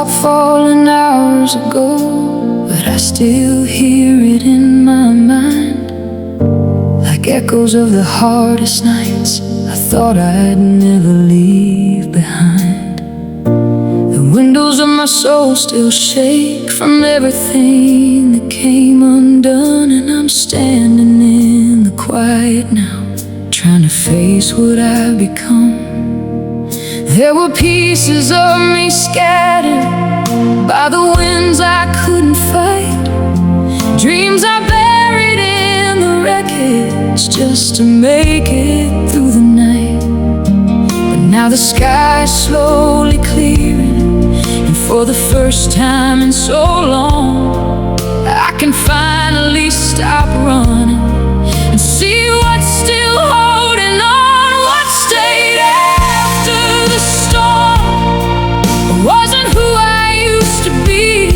stopped falling hours ago, but I still hear it in my mind, like echoes of the hardest nights I thought I'd never leave behind. The windows of my soul still shake from everything that came undone, and I'm standing in the quiet now, trying to face what I've become. There were pieces of me scattered by the winds I couldn't fight, dreams I buried in the wreckage just to make it through the night. But now the sky is slowly clearing, and for the first time in so long, I can finally stop running and see what's still holding on. What stayed after the storm wasn't who I used to be.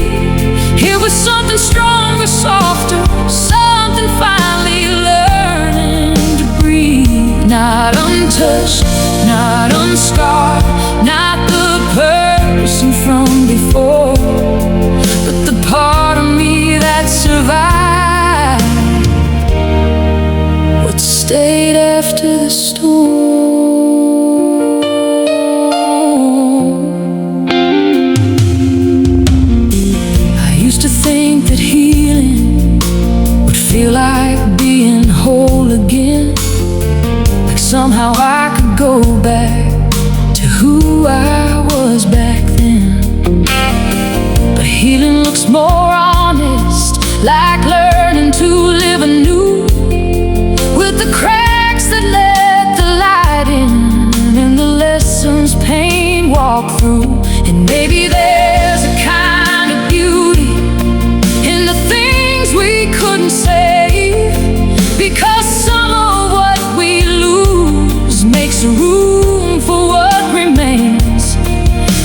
It was something stronger, softer, something finally learning to breathe. Not untouched, not unscarred, not the person from before, but the part of me that survived. What stayed after the storm? I used to think that healing would feel like being whole again, like somehow I could go back to who I was back then. But healing looks more honest, like learning to live anew, with the cracks that let the light in and the lessons pain walk through. And maybe there's a kind of beauty in the things we couldn't save, because some of what we lose makes room for what remains.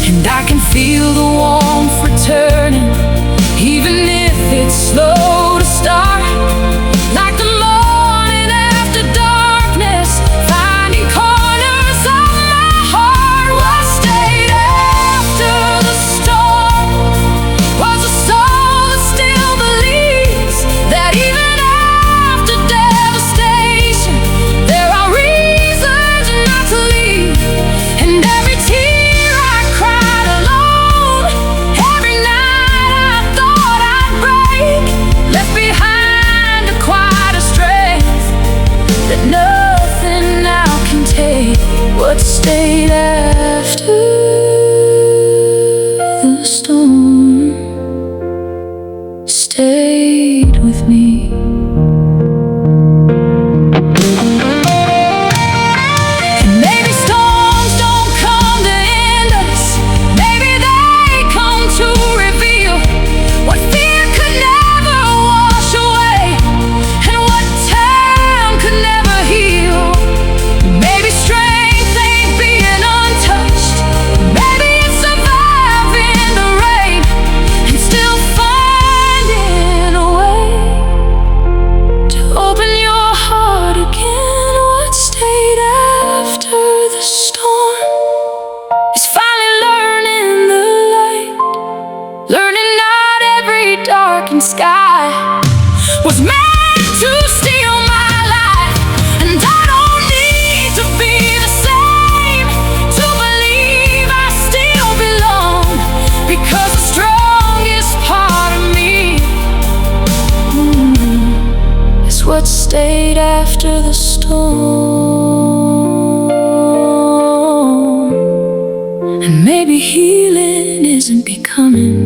And I can feel the warmth returning, even if it's slow to start, like the morning after darkness, finding corners of my heart. What stayed after the storm was a soul that still believes that even after devastation there are reasons not to leave. And every tear I cried alone, every night I thought I'd break, left behind a quieter strength that nothing now can take. What stayed after the storm stayed with me. And maybe storms don't come to end us, maybe they come to reveal what fear could never wash away, and what time could never heal. Maybe strength ain't being untouched, maybe it's surviving the rain and still finding a way to open your heart again. What stayed after the storm is finally learning the light, learning not every darkened sky was meant to steal my life. And I don't need to be the same to believe I still belong, because the strongest part of me is what stayed after the storm. And maybe healing isn't becoming,